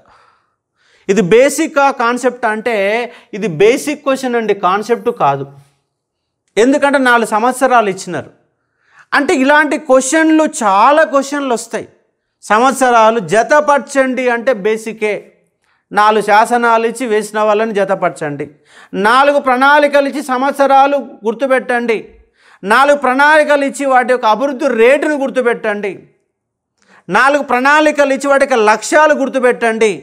ఇది బేసిక్కా కాన్సెప్ట్ అంటే ఇది బేసిక్ క్వశ్చన్ అండి, కాన్సెప్ట్ కాదు. ఎందుకంటే 4 సంవత్సరాలు ఇచ్చినారు. అంటే ఇలాంటి క్వశ్చన్లు చాలా క్వశ్చన్లు వస్తాయి. సంవత్సరాలు జతపరచండి అంటే బేసికే. 4 శాసనాలు ఇచ్చి వేసిన వాళ్ళని జతపరచండి. 4 ప్రణాళికలు ఇచ్చి సంవత్సరాలు గుర్తుపెట్టండి. 4 ప్రణాళికలు ఇచ్చి వాటి యొక్క అభివృద్ధి రేటును గుర్తుపెట్టండి. 4 ప్రణాళికలు ఇచ్చి వాటి యొక్క లక్ష్యాలు గుర్తుపెట్టండి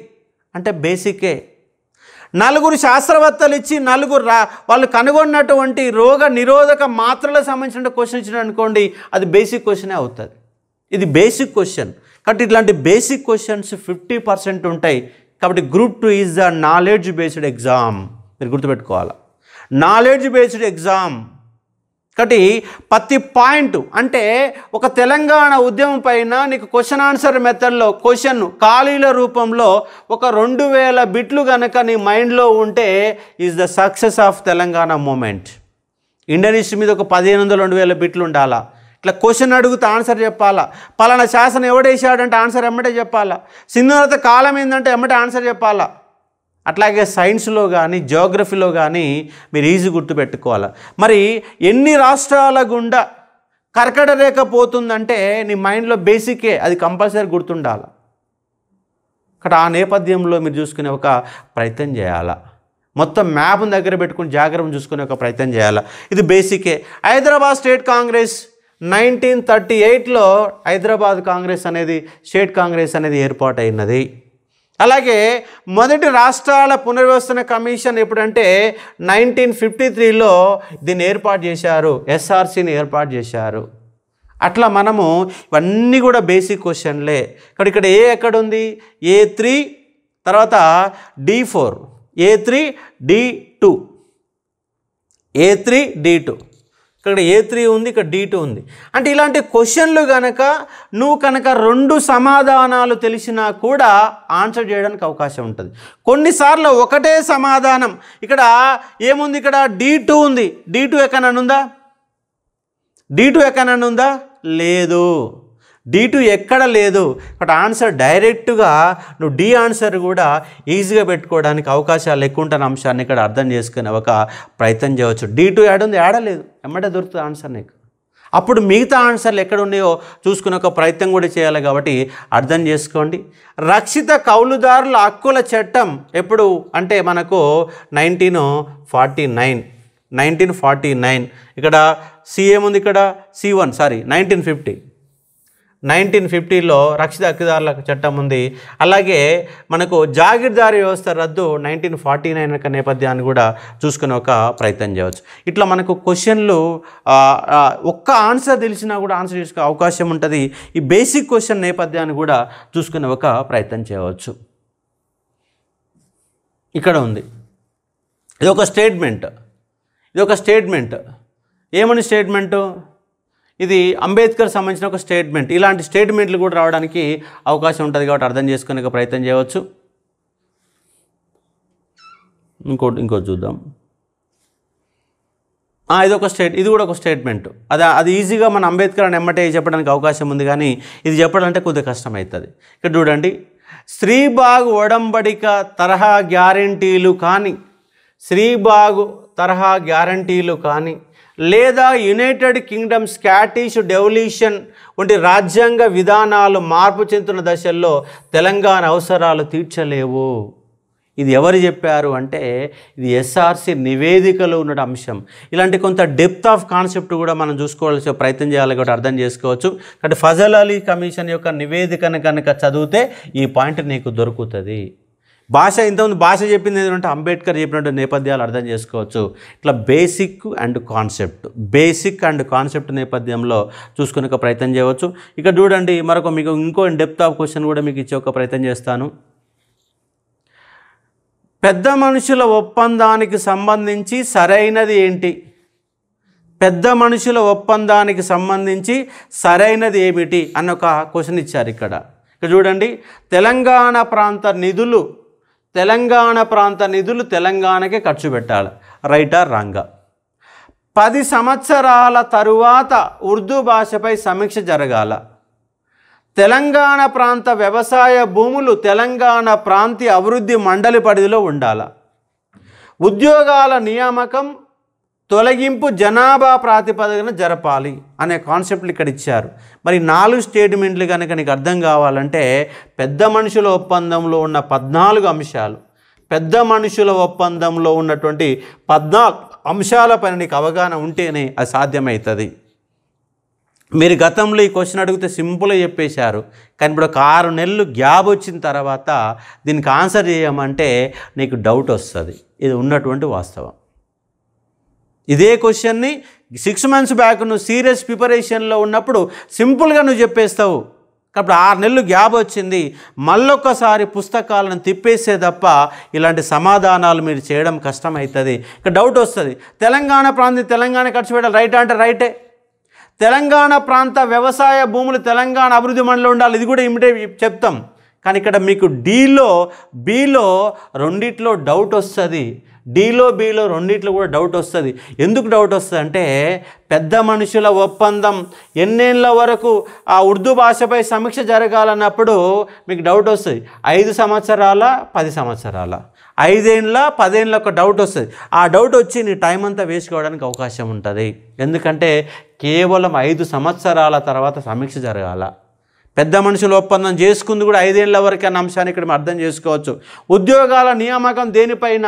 అంటే బేసికే. 4 శాస్త్రవేత్తలు ఇచ్చి 4 వాళ్ళు కనుగొన్నటువంటి రోగ నిరోధక మాత్రలకు సంబంధించిన క్వశ్చన్ ఇచ్చిన అనుకోండి, అది బేసిక్ క్వశ్చనే అవుతుంది. ఇది బేసిక్ క్వశ్చన్. కాబట్టి ఇట్లాంటి బేసిక్ క్వశ్చన్స్ 50% ఉంటాయి. కాబట్టి group 2 is the knowledge based exam. మీరు గుర్తుపెట్టుకోవాలి, నాలెడ్జ్ బేస్డ్ ఎగ్జామ్. కాబట్టి ప్రతి పాయింట్ అంటే ఒక తెలంగాణ ఉద్యమం పైన నీకు క్వశ్చన్ ఆన్సర్ మెథడ్లో క్వశ్చన్ ఖాళీల రూపంలో ఒక 2000 బిట్లు కనుక నీ మైండ్లో ఉంటే is the success of Telangana movement. Indian history మీద ఒక 1500-2000 బిట్లు ఉండాలా. ఇట్లా క్వశ్చన్ అడుగుతూ ఆన్సర్ చెప్పాలా. పలానా శాసనం ఎవడేసాడంటే ఆన్సర్ ఎమ్మటే చెప్పాలా. సింధునాథ కాలం ఏంటంటే ఎమ్మటే ఆన్సర్ చెప్పాలా. అట్లాగే సైన్స్లో కానీ జియోగ్రఫీలో కానీ మీరు ఈజీ గుర్తుపెట్టుకోవాలి. మరి ఎన్ని రాష్ట్రాల గుండా కర్కట రేఖ పోతుందంటే నీ మైండ్లో బేసికే అది కంపల్సరీ గుర్తుండాలి. అక్కడ ఆ నేపథ్యంలో మీరు చూసుకునే ఒక ప్రయత్నం చేయాలా. మొత్తం మ్యాప్ను దగ్గర పెట్టుకుని జాగ్రత్తగా చూసుకునే ఒక ప్రయత్నం చేయాలి. ఇది బేసికే. హైదరాబాద్ స్టేట్ కాంగ్రెస్ 1938లో హైదరాబాద్ కాంగ్రెస్ అనేది స్టేట్ కాంగ్రెస్ అనేది ఏర్పాటైనది. అలాగే మొదటి రాష్ట్రాల పునర్వ్యవస్థన కమిషన్ ఎప్పుడంటే 1953లో దీన్ని ఏర్పాటు చేశారు. ఎస్ఆర్సీని ఏర్పాటు చేశారు. అట్లా మనము ఇవన్నీ కూడా బేసిక్ క్వశ్చన్లే. ఇక్కడ ఏ ఎక్కడ ఉంది? A3 తర్వాత D4, A3 D2, A3 D2. ఇక్కడ A3 ఉంది, ఇక్కడ D2 ఉంది. అంటే ఇలాంటి క్వశ్చన్లు కనుక నువ్వు కనుక 2 సమాధానాలు తెలిసినా కూడా ఆన్సర్ చేయడానికి అవకాశం ఉంటుంది. కొన్నిసార్లు ఒకటే సమాధానం ఇక్కడ ఏముంది? ఇక్కడ D2 ఉంది. D2 ఎక్కడనుందా? D2 ఎక్కడనుందా? లేదు. D2 ఎక్కడ లేదు. బట్ ఆన్సర్ డైరెక్ట్గా నువ్వు D ఆన్సర్ కూడా ఈజీగా పెట్టుకోవడానికి అవకాశాలు ఎక్కువ ఉంటున్న అంశాన్ని ఇక్కడ అర్థం చేసుకునే ఒక ప్రయత్నం చేయవచ్చు. D2 యాడుంది? ఆడలేదు, ఎమ్మటే దొరుకుతుంది ఆన్సర్ నీకు. అప్పుడు మిగతా ఆన్సర్లు ఎక్కడ ఉన్నాయో చూసుకునే ఒక ప్రయత్నం కూడా చేయాలి. కాబట్టి అర్థం చేసుకోండి. రక్షిత కౌలుదారుల హక్కుల చట్టం ఎప్పుడు అంటే మనకు 1949. ఇక్కడ C ఏముంది? ఇక్కడ C1 1950లో రక్షిత హక్కుదారుల చట్టం ఉంది. అలాగే మనకు జాగీర్దారీ వ్యవస్థ రద్దు 1949 యొక్క నేపథ్యాన్ని కూడా చూసుకునే ఒక ప్రయత్నం చేయవచ్చు. ఇట్లా మనకు క్వశ్చన్లు ఒక్క ఆన్సర్ తెలిసినా కూడా ఆన్సర్ చేసుకునే అవకాశం ఉంటుంది. ఈ బేసిక్ క్వశ్చన్ నేపథ్యాన్ని కూడా చూసుకునే ఒక ప్రయత్నం చేయవచ్చు. ఇక్కడ ఉంది, ఇది ఒక స్టేట్మెంట్. ఏమని స్టేట్మెంటు? ఇది అంబేద్కర్ సంబంధించిన ఒక స్టేట్మెంట్. ఇలాంటి స్టేట్మెంట్లు కూడా రావడానికి అవకాశం ఉంటుంది. కాబట్టి అర్థం చేసుకునే ప్రయత్నం చేయవచ్చు. ఇంకోటి చూద్దాం. ఇది కూడా ఒక స్టేట్మెంట్. అది ఈజీగా మన అంబేద్కర్ అని ఎమ్మటే చెప్పడానికి అవకాశం ఉంది. కానీ ఇది చెప్పడాలంటే కొద్దిగా కష్టమవుతుంది. ఇక్కడ చూడండి, శ్రీబాగ్ ఒడంబడిక తరహా గ్యారంటీలు కానీ లేదా యునైటెడ్ కింగ్డమ్ స్కాటిష్ డెవల్యూషన్ వంటి రాజ్యాంగ విధానాలు మార్పు చెందుతున్న దశల్లో తెలంగాణ అవసరాలు తీర్చలేవు. ఇది ఎవరు చెప్పారు అంటే ఇది ఎస్ఆర్సి నివేదికలో ఉన్న అంశం. ఇలాంటి కొంత డెప్త్ ఆఫ్ కాన్సెప్ట్ కూడా మనం చూసుకోవాల్సిన ప్రయత్నం చేయాలి. కాబట్టి అర్థం చేసుకోవచ్చు. కాబట్టి ఫజల్ అలీ కమిషన్ యొక్క నివేదికను కనుక చదివితే ఈ పాయింట్ నీకు దొరుకుతుంది. ఇంతకుముందు భాష చెప్పింది ఏంటంటే అంబేద్కర్ చెప్పినట్టు నేపథ్యాలు అర్థం చేసుకోవచ్చు. ఇట్లా బేసిక్ అండ్ కాన్సెప్ట్ నేపథ్యంలో చూసుకునే ఒక ప్రయత్నం చేయవచ్చు. ఇక్కడ చూడండి, మీకు ఇంకో డెప్త్ ఆఫ్ క్వశ్చన్ కూడా మీకు ఇచ్చే ఒక ప్రయత్నం చేస్తాను. పెద్ద మనుషుల ఒప్పందానికి సంబంధించి సరైనది ఏంటి? ఏమిటి అన్న ఒక క్వశ్చన్ ఇచ్చారు. ఇక్కడ చూడండి, తెలంగాణ ప్రాంత నిధులు తెలంగాణకే ఖర్చు పెట్టాలి. రైటా రాంగా? 10 సంవత్సరాల తరువాత ఉర్దూ భాషపై సమీక్ష జరగాల. తెలంగాణ ప్రాంత వ్యవసాయ భూములు తెలంగాణ ప్రాంతీయ అభివృద్ధి మండలి పరిధిలో ఉండాలి. ఉద్యోగాల నియామకం తొలగింపు జనాభా ప్రాతిపదికన జరపాలి అనే కాన్సెప్ట్లు ఇక్కడ ఇచ్చారు. మరి 4 స్టేట్మెంట్లు కనుక నీకు అర్థం కావాలంటే పెద్ద మనుషుల ఒప్పందంలో ఉన్న 14 అంశాలు, పెద్ద మనుషుల ఒప్పందంలో ఉన్నటువంటి 14 అంశాలపైన నీకు అవగాహన ఉంటేనే అది సాధ్యమవుతుంది. మీరు గతంలో ఈ క్వశ్చన్ అడిగితే సింపుల్గా చెప్పేశారు. కానీ ఇప్పుడు ఒక 6 నెలలు గ్యాప్ వచ్చిన తర్వాత దీనికి ఆన్సర్ చేయమంటే నీకు డౌట్ వస్తుంది. ఇది ఉన్నటువంటి వాస్తవం. ఇదే క్వశ్చన్ని 6 మంత్స్ బ్యాక్ నువ్వు సీరియస్ ప్రిపరేషన్లో ఉన్నప్పుడు సింపుల్గా నువ్వు చెప్పేస్తావు. కాబట్టి 6 నెలలు గ్యాప్ వచ్చింది, మళ్ళొక్కసారి పుస్తకాలను తిప్పేసే తప్ప ఇలాంటి సమాధానాలు మీరు చేయడం కష్టమవుతుంది. ఇక డౌట్ వస్తుంది, తెలంగాణ ప్రాంతం తెలంగాణ ఖర్చు పెట్టాలి, రైట్ అంటే రైటే. తెలంగాణ ప్రాంత వ్యవసాయ భూములు తెలంగాణ అభివృద్ధి మండలిలో ఉండాలి, ఇది కూడా ఇమిడియట్ చెప్తాం. కానీ ఇక్కడ మీకు బీలో రెండిట్లో డౌట్ వస్తుంది, బీలో రెండిట్లో కూడా డౌట్ వస్తుంది. ఎందుకు డౌట్ వస్తుంది అంటే పెద్ద మనుషుల ఒప్పందం ఎన్నేళ్ళ వరకు ఆ ఉర్దూ భాషపై సమీక్ష జరగాలన్నప్పుడు మీకు డౌట్ వస్తుంది, 5 సంవత్సరాల 10 సంవత్సరాల 5 ఏళ్ళ 10 ఏళ్ళ ఒక డౌట్ వస్తుంది. ఆ డౌట్ వచ్చి నీ టైం అంతా వేస్ట్ కావడానికి అవకాశం ఉంటుంది. ఎందుకంటే కేవలం 5 సంవత్సరాల తర్వాత సమీక్ష జరగాల. పెద్ద మనుషుల ఒప్పందం చేసుకుంది కూడా 5 ఏళ్ల వరకు అన్న అంశాన్ని ఇక్కడ అర్థం చేసుకోవచ్చు. ఉద్యోగాల నియామకం దేనిపైన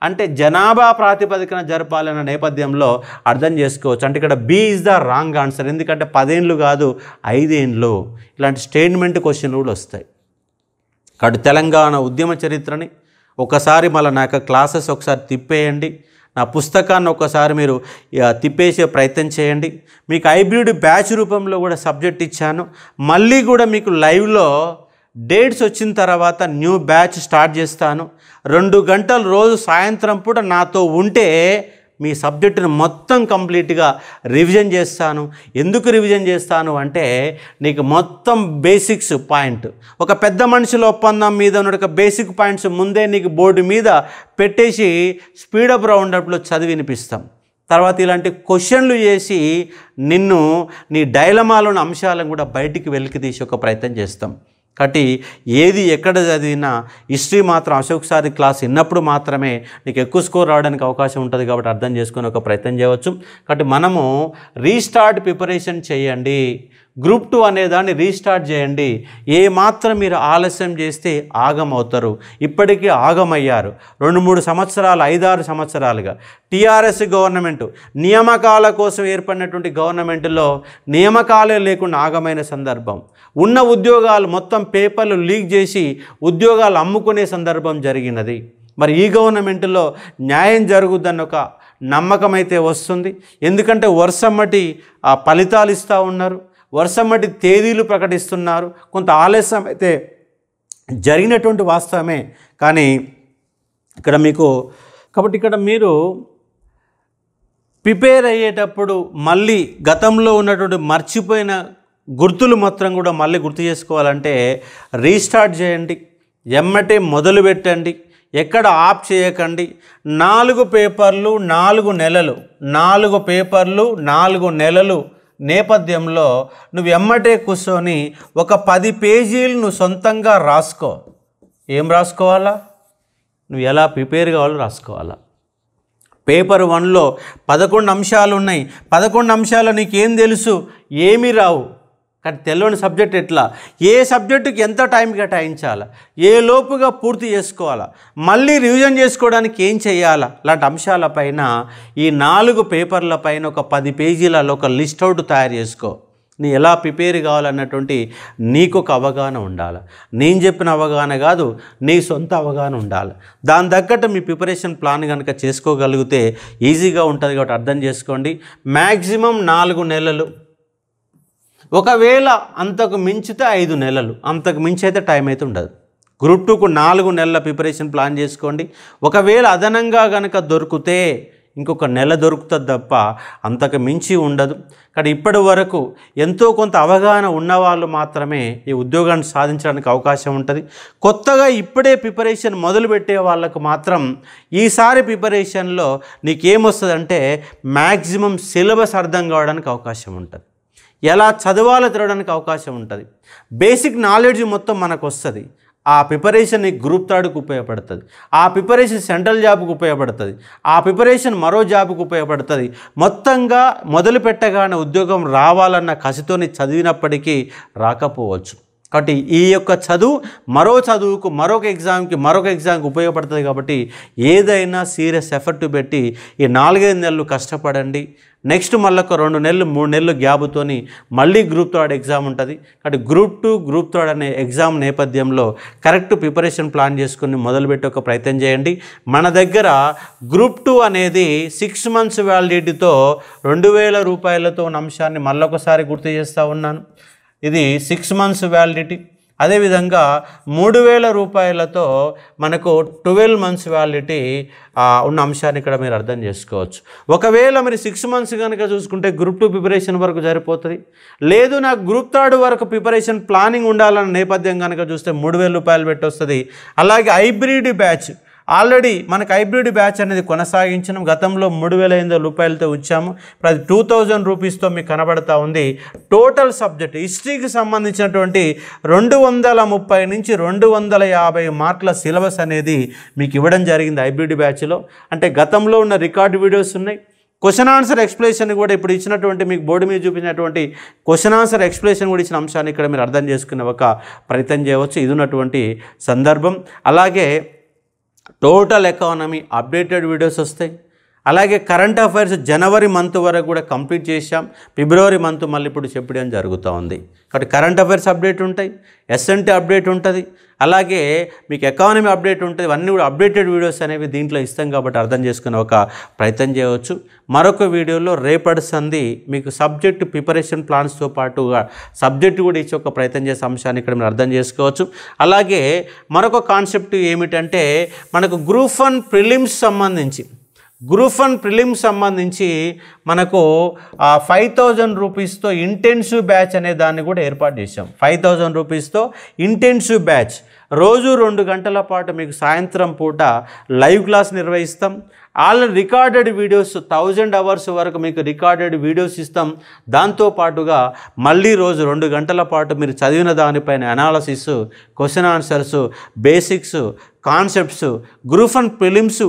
అంటే జనాభా ప్రాతిపదికన జరపాలన్న నేపథ్యంలో అర్థం చేసుకోవచ్చు. అంటే ఇక్కడ B is the wrong answer. ఎందుకంటే 10 ఏళ్ళు కాదు 5 ఏళ్ళు. ఇలాంటి స్టేట్మెంట్ క్వశ్చన్లు కూడా వస్తాయి. కాబట్టి తెలంగాణ ఉద్యమ చరిత్రని ఒకసారి మళ్ళీ నా యొక్క క్లాసెస్ ఒకసారి తిప్పేయండి, నా పుస్తకాన్ని ఒకసారి మీరు తిప్పేసే ప్రయత్నం చేయండి. మీకు హైబ్రిడ్ బ్యాచ్ రూపంలో కూడా సబ్జెక్ట్ ఇచ్చాను. మళ్ళీ కూడా మీకు లైవ్లో డేట్స్ వచ్చిన తర్వాత న్యూ బ్యాచ్ స్టార్ట్ చేస్తాను. 2 గంటలు రోజు సాయంత్రం పూట నాతో ఉంటే మీ సబ్జెక్టును మొత్తం కంప్లీట్గా రివిజన్ చేస్తాను. ఎందుకు రివిజన్ చేస్తాను అంటే నీకు మొత్తం బేసిక్స్ పాయింట్, ఒక పెద్ద మనుషుల ఒప్పందం మీద ఉన్న బేసిక్ పాయింట్స్ ముందే నీకు బోర్డు మీద పెట్టేసి స్పీడప్ రౌండప్లో చదివి వినిపిస్తాం. తర్వాత ఇలాంటి క్వశ్చన్లు చేసి నిన్ను నీ డైలమాలోని అంశాలను కూడా బయటికి వెలికి తీసి ఒక ప్రయత్నం చేస్తాం. కాబట్టి ఏది ఎక్కడ చదివినా హిస్టరీ మాత్రం అశోక్ సారి క్లాస్ విన్నప్పుడు మాత్రమే నీకు ఎక్కువ స్కోర్ రావడానికి అవకాశం ఉంటుంది. కాబట్టి అర్థం చేసుకుని ఒక ప్రయత్నం చేయవచ్చు. కాబట్టి మనము రీస్టార్ట్ ప్రిపరేషన్ చేయండి. గ్రూప్ 2 అనేదాన్ని రీస్టార్ట్ చేయండి. ఏ మాత్రం మీరు ఆలస్యం చేస్తే ఆగమవుతారు. ఇప్పటికీ ఆగమయ్యారు. 2-3 సంవత్సరాలు 5-6 సంవత్సరాలుగా టీఆర్ఎస్ గవర్నమెంట్ నియామకాల కోసం ఏర్పడినటువంటి గవర్నమెంట్లో నియామకాలే లేకుండా ఆగమైన సందర్భం, ఉన్న ఉద్యోగాలు మొత్తం పేపర్లు లీక్ చేసి ఉద్యోగాలు అమ్ముకునే సందర్భం జరిగినది. మరి ఈ గవర్నమెంట్లో న్యాయం జరుగుద్దన్న ఒక నమ్మకం అయితే వస్తుంది. ఎందుకంటే వర్షమ్మటి ఫలితాలు ఇస్తూ ఉన్నారు, వర్షమ్మటి తేదీలు ప్రకటిస్తున్నారు. కొంత ఆలస్యం అయితే జరిగినటువంటి వాస్తవమే. కానీ ఇక్కడ మీకు కాబట్టి ఇక్కడ మీరు ప్రిపేర్ అయ్యేటప్పుడు మళ్ళీ గతంలో ఉన్నటువంటి మర్చిపోయిన గుర్తులు మొత్తం కూడా మళ్ళీ గుర్తు చేసుకోవాలంటే రీస్టార్ట్ చేయండి, ఎమ్మటే మొదలు పెట్టండి, ఎక్కడ ఆఫ్ చేయకండి. 4 పేపర్లు 4 నెలలు 4 పేపర్లు 4 నెలలు నేపథ్యంలో నువ్వు ఎమ్మటే కూర్చొని ఒక 10 పేజీలు నువ్వు సొంతంగా రాసుకో. ఏం రాసుకోవాలా? నువ్వు ఎలా ప్రిపేర్ కావాలో రాసుకోవాలా. పేపర్ 1లో 11 అంశాలు ఉన్నాయి. 11 అంశాలు నీకేం తెలుసు? ఏమీ రావు. కానీ తెలియని సబ్జెక్ట్ ఎట్లా, ఏ సబ్జెక్టుకి ఎంత టైం కేటాయించాలా, ఏ లోపుగా పూర్తి చేసుకోవాలా, మళ్ళీ రివిజన్ చేసుకోవడానికి ఏం చేయాలా, లాంటి అంశాలపైన ఈ 4 పేపర్లపైన ఒక 10 పేజీలలో ఒక లిస్ట్ అవుట్ తయారు చేసుకో. నీ ఎలా ప్రిపేర్ కావాలన్నటువంటి నీకు ఒక అవగాహన ఉండాలి. నేను చెప్పిన అవగాహన కాదు, నీ సొంత అవగాహన ఉండాలి. దాని తగ్గట్టు మీ ప్రిపరేషన్ ప్లాన్ కనుక చేసుకోగలిగితే ఈజీగా ఉంటుంది. కాబట్టి అర్థం చేసుకోండి. మ్యాక్సిమం 4 నెలలు, ఒకవేళ అంతకు మించితే 5 నెలలు, అంతకు మించి అయితే టైం అయితే ఉండదు. గ్రూప్ 2కు 4 నెలల ప్రిపరేషన్ ప్లాన్ చేసుకోండి. ఒకవేళ అదనంగా కనుక దొరికితే ఇంకొక నెల దొరుకుతుంది తప్ప అంతకు మించి ఉండదు. కానీ ఇప్పటి వరకు ఎంతో కొంత అవగాహన ఉన్నవాళ్ళు మాత్రమే ఈ ఉద్యోగాన్ని సాధించడానికి అవకాశం ఉంటుంది. కొత్తగా ఇప్పుడే ప్రిపరేషన్ మొదలుపెట్టే వాళ్ళకు మాత్రం ఈసారి ప్రిపరేషన్లో నీకేమొస్తుందంటే మ్యాక్సిమం సిలబస్ అర్థం కావడానికి అవకాశం ఉంటుంది, ఎలా చదవాలో తిరగడానికి అవకాశం ఉంటుంది, బేసిక్ నాలెడ్జ్ మొత్తం మనకు వస్తుంది. ఆ ప్రిపరేషన్ గ్రూప్ 3కు ఉపయోగపడుతుంది, ఆ ప్రిపరేషన్ సెంట్రల్ జాబ్కు ఉపయోగపడుతుంది, ఆ ప్రిపరేషన్ మరో జాబ్కు ఉపయోగపడుతుంది. మొత్తంగా మొదలు పెట్టగానే ఉద్యోగం రావాలన్న కసితోని చదివినప్పటికీ రాకపోవచ్చు. కాబట్టి ఈ యొక్క చదువు మరో చదువుకు మరొక ఎగ్జామ్కి ఉపయోగపడుతుంది. కాబట్టి ఏదైనా సీరియస్ ఎఫర్ట్ పెట్టి ఈ 4-5 నెలలు కష్టపడండి. నెక్స్ట్ మళ్ళీ ఒక 2 నెలలు 3 నెలలు గ్యాప్తోని మళ్ళీ గ్రూప్ 3 ఎగ్జామ్ ఉంటుంది. కాబట్టి గ్రూప్ 2 గ్రూప్ 3 అనే ఎగ్జామ్ నేపథ్యంలో కరెక్ట్ ప్రిపరేషన్ ప్లాన్ చేసుకుని మొదలుపెట్టి ఒక ప్రయత్నం చేయండి. మన దగ్గర గ్రూప్ 2 అనేది 6 months వ్యాలిడిటీతో 2000 రూపాయలతో ఉన్న అంశాన్ని మళ్ళొకసారి గుర్తు చేస్తూ ఉన్నాను. ఇది 6 months వ్యాలిడిటీ. అదేవిధంగా 3,000 రూపాయలతో మనకు 12 months వ్యాలిడిటీ ఉన్న అంశాన్ని ఇక్కడ మీరు అర్థం చేసుకోవచ్చు. ఒకవేళ మీరు 6 months కనుక చూసుకుంటే గ్రూప్ 2 ప్రిపరేషన్ వరకు సరిపోతుంది. లేదు నాకు గ్రూప్ 3 వరకు ప్రిపరేషన్ ప్లానింగ్ ఉండాలన్న నేపథ్యం కనుక చూస్తే 3,000 రూపాయలు పెట్టి వస్తుంది. అలాగే హైబ్రిడ్ బ్యాచ్ ఆల్రెడీ మనకు హైబ్రిడ్ బ్యాచ్ అనేది కొనసాగించడం గతంలో 3,500 రూపాయలతో ఉంచాము. ఇప్పుడు అది 2,000 రూపీస్తో మీకు కనబడతా ఉంది. టోటల్ సబ్జెక్ట్ హిస్టరీకి సంబంధించినటువంటి 230 నుంచి 250 మార్కుల సిలబస్ అనేది మీకు ఇవ్వడం జరిగింది హైబ్రిడ్ బ్యాచ్లో. అంటే గతంలో ఉన్న రికార్డు వీడియోస్ ఉన్నాయి, క్వశ్చన్ ఆన్సర్ ఎక్స్ప్లెనేషన్ కూడా ఇప్పుడు ఇచ్చినటువంటి మీకు బోర్డు మీద చూపించినటువంటి క్వశ్చన్ ఆన్సర్ ఎక్స్ప్లెనేషన్ కూడా ఇచ్చిన అంశాన్ని ఇక్కడ మీరు అర్థం చేసుకునే ఒక ప్రయత్నం చేయవచ్చు. ఇది ఉన్నటువంటి సందర్భం. అలాగే టోటల్ ఎకానమీ అప్డేటెడ్ వీడియోస్ వస్తాయి. అలాగే కరెంట్ అఫైర్స్ జనవరి మంత్ వరకు కూడా కంప్లీట్ చేశాం. ఫిబ్రవరి మంత్ మళ్ళీ ఇప్పుడు చెప్పడం జరుగుతూ ఉంది. కాబట్టి కరెంట్ అఫైర్స్ అప్డేట్ ఉంటాయి, ఎస్ఎన్టీ అప్డేట్ ఉంటుంది, అలాగే మీకు ఎకానమీ అప్డేట్ ఉంటుంది. అన్నీ కూడా అప్డేటెడ్ వీడియోస్ అనేవి దీంట్లో ఇస్తాం కాబట్టి అర్థం చేసుకునే ఒక ప్రయత్నం చేయవచ్చు. మరొక వీడియోలో రేపటి సంధి మీకు సబ్జెక్ట్ ప్రిపరేషన్ ప్లాన్స్తో పాటుగా సబ్జెక్టు కూడా ఇచ్చే ఒక ప్రయత్నం చేసే అంశాన్ని ఇక్కడ మీరు అర్థం చేసుకోవచ్చు. అలాగే మరొక కాన్సెప్ట్ ఏమిటంటే మనకు గ్రూప్ 1 ప్రిలిమ్స్ సంబంధించి మనకు 5,000 రూపీస్తో ఇంటెన్సివ్ బ్యాచ్ అనే దాన్ని కూడా ఏర్పాటు చేశాం. 5,000 రూపీస్తో ఇంటెన్సివ్ బ్యాచ్ రోజు 2 గంటల పాటు మీకు సాయంత్రం పూట లైవ్ క్లాస్ నిర్వహిస్తాం. ఆల్రెడీ రికార్డెడ్ వీడియోస్ 1000 hours వరకు మీకు రికార్డెడ్ వీడియోస్ ఇస్తాం. దాంతోపాటుగా మళ్ళీ రోజు 2 గంటల పాటు మీరు చదివిన దానిపైన analysis, question answers, basics, concepts, group 1 prelims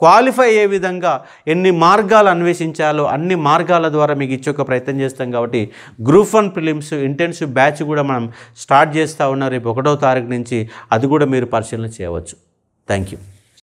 qualify అయ్యే విధంగా ఎన్ని మార్గాలు అన్వేషించాలో అన్ని మార్గాల ద్వారా మీకు ఇచ్చే ఒక ప్రయత్నం చేస్తాం. కాబట్టి గ్రూప్ 1 ప్రిలిమ్స్ ఇంటెన్సివ్ బ్యాచ్ కూడా మనం స్టార్ట్ చేస్తూ ఉన్నాం. రేపు 1వ తారీఖు నుంచి అది కూడా మీరు పరిశీలన చేయవచ్చు. Thank you.